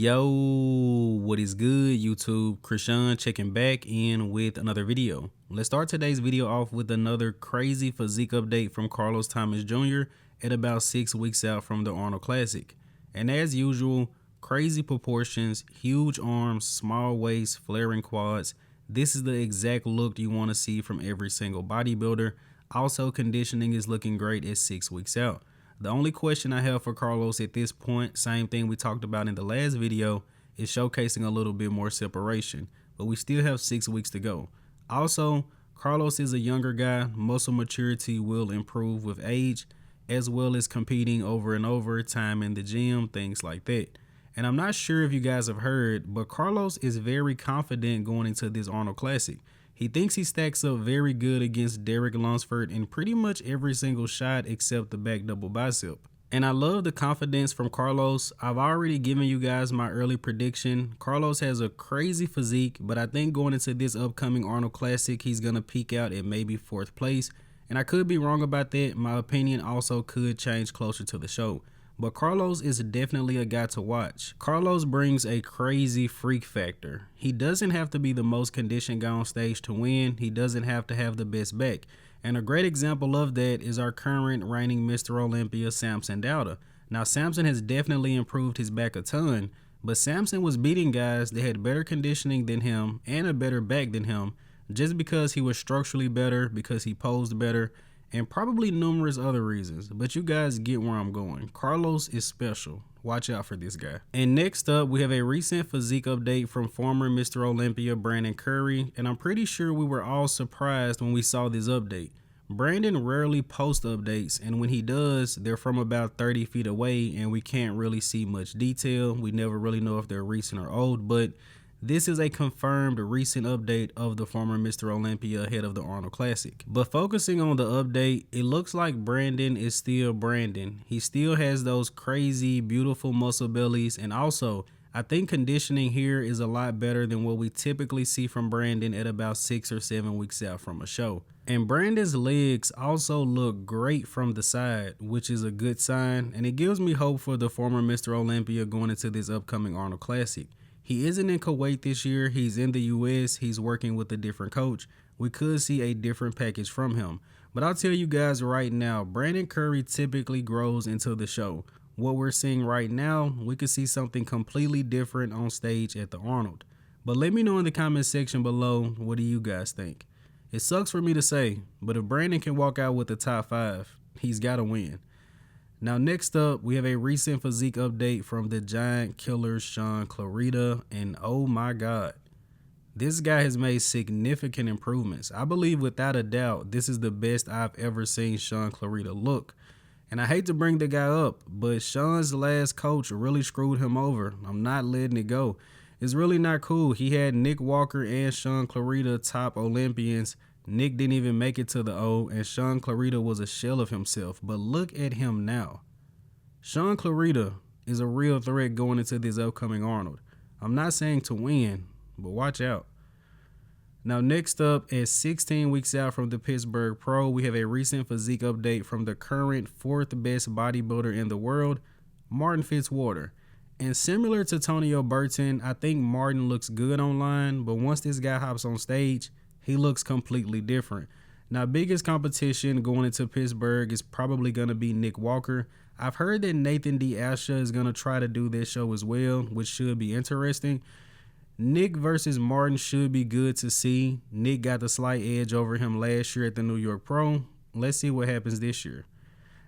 Yo, what is good, YouTube? Krishan checking back in with another video. Let's start today's video off with another crazy physique update from Carlos Thomas Jr. at about 6 weeks out from the Arnold Classic. And as usual, crazy proportions, huge arms, small waist, flaring quads. This is the exact look you want to see from every single bodybuilder. Also, conditioning is looking great at 6 weeks out. The only question I have for Carlos at this point, same thing we talked about in the last video, is showcasing a little bit more separation, but we still have 6 weeks to go. Also, Carlos is a younger guy. Muscle maturity will improve with age, as well as competing over and over, time in the gym, things like that. And I'm not sure if you guys have heard, but Carlos is very confident going into this Arnold Classic. He thinks he stacks up very good against Derek Lunsford in pretty much every single shot except the back double bicep. And I love the confidence from Carlos. I've already given you guys my early prediction. Carlos has a crazy physique, but I think going into this upcoming Arnold Classic, he's going to peak out at maybe 4th place. And I could be wrong about that. My opinion also could change closer to the show. But Carlos is definitely a guy to watch. Carlos brings a crazy freak factor. He doesn't have to be the most conditioned guy on stage to win. He doesn't have to have the best back. And a great example of that is our current reigning Mr. Olympia, Samson Dauda. Now, Samson has definitely improved his back a ton, but Samson was beating guys that had better conditioning than him and a better back than him just because he was structurally better, because he posed better, and probably numerous other reasons, but you guys get where I'm going. Carlos is special. Watch out for this guy. And next up, we have a recent physique update from former Mr. Olympia, Brandon Curry, and I'm pretty sure we were all surprised when we saw this update. Brandon rarely posts updates, and when he does, they're from about 30 feet away, and we can't really see much detail. We never really know if they're recent or old, but this is a confirmed recent update of the former Mr. Olympia ahead of the Arnold Classic. But focusing on the update, it looks like Brandon is still Brandon. He still has those crazy, beautiful muscle bellies. And also, I think conditioning here is a lot better than what we typically see from Brandon at about 6 or 7 weeks out from a show. And Brandon's legs also look great from the side, which is a good sign. And it gives me hope for the former Mr. Olympia going into this upcoming Arnold Classic. He isn't in Kuwait this year. He's in the US. He's working with a different coach. We could see a different package from him. But I'll tell you guys right now, Brandon Curry typically grows into the show. What we're seeing right now, we could see something completely different on stage at the Arnold. But let me know in the comment section below, what do you guys think? It sucks for me to say, but if Brandon can walk out with the top 5, he's got to win. Now, next up, we have a recent physique update from the giant killer Shaun Clarida, and oh my God, this guy has made significant improvements. I believe without a doubt, this is the best I've ever seen Shaun Clarida look. And I hate to bring the guy up, but Shaun's last coach really screwed him over. I'm not letting it go. It's really not cool. He had Nick Walker and Shaun Clarida top Olympians. Nick didn't even make it to the O, and Shaun Clarida was a shell of himself. But look at him now. Shaun Clarida is a real threat going into this upcoming Arnold. I'm not saying to win, but watch out. Now, next up, at 16 weeks out from the Pittsburgh Pro, we have a recent physique update from the current 4th best bodybuilder in the world, Martin Fitzwater. And similar to Tonio Burton, I think Martin looks good online, but once this guy hops on stage, he looks completely different. Now, biggest competition going into Pittsburgh is probably going to be Nick Walker. I've heard that Nathan D. Asha is going to try to do this show as well, which should be interesting. Nick versus Martin should be good to see. Nick got the slight edge over him last year at the New York Pro. Let's see what happens this year.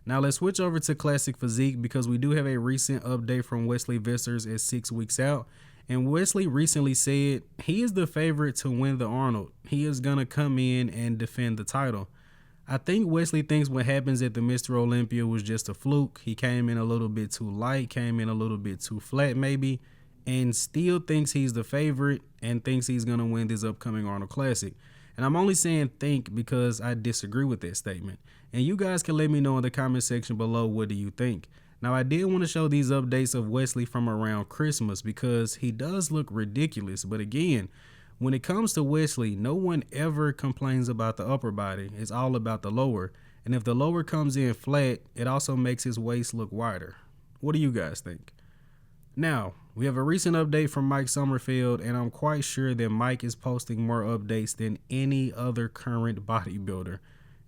Now, let's switch over to Classic Physique because we do have a recent update from Wesley Vissers at 6 weeks out. And Wesley recently said he is the favorite to win the Arnold. He is going to come in and defend the title. I think Wesley thinks what happens at the Mr. Olympia was just a fluke. He came in a little bit too light, came in a little bit too flat maybe, and still thinks he's the favorite and thinks he's going to win this upcoming Arnold Classic. And I'm only saying think because I disagree with that statement. And you guys can let me know in the comment section below, what do you think? Now, I did want to show these updates of Wesley from around Christmas because he does look ridiculous. But again, when it comes to Wesley, no one ever complains about the upper body. It's all about the lower. And if the lower comes in flat, it also makes his waist look wider. What do you guys think? Now, we have a recent update from Mike Sommerfeld, and I'm quite sure that Mike is posting more updates than any other current bodybuilder.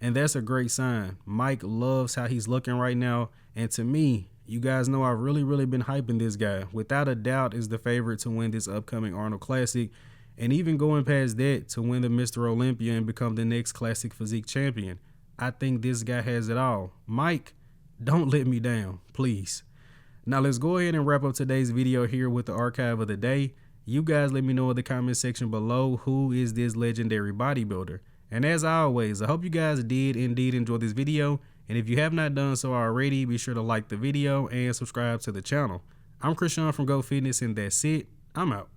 And that's a great sign. Mike loves how he's looking right now, and to me, you guys know I've really been hyping this guy. Without a doubt is the favorite to win this upcoming Arnold Classic, and even going past that to win the Mr. Olympia and become the next Classic Physique champion. I think this guy has it all. Mike, don't let me down, please. Now let's go ahead and wrap up today's video here with the archive of the day. You guys let me know in the comment section below who is this legendary bodybuilder. And as always, I hope you guys did indeed enjoy this video. And if you have not done so already, be sure to like the video and subscribe to the channel. I'm Shaun from Go Fitness, and that's it. I'm out.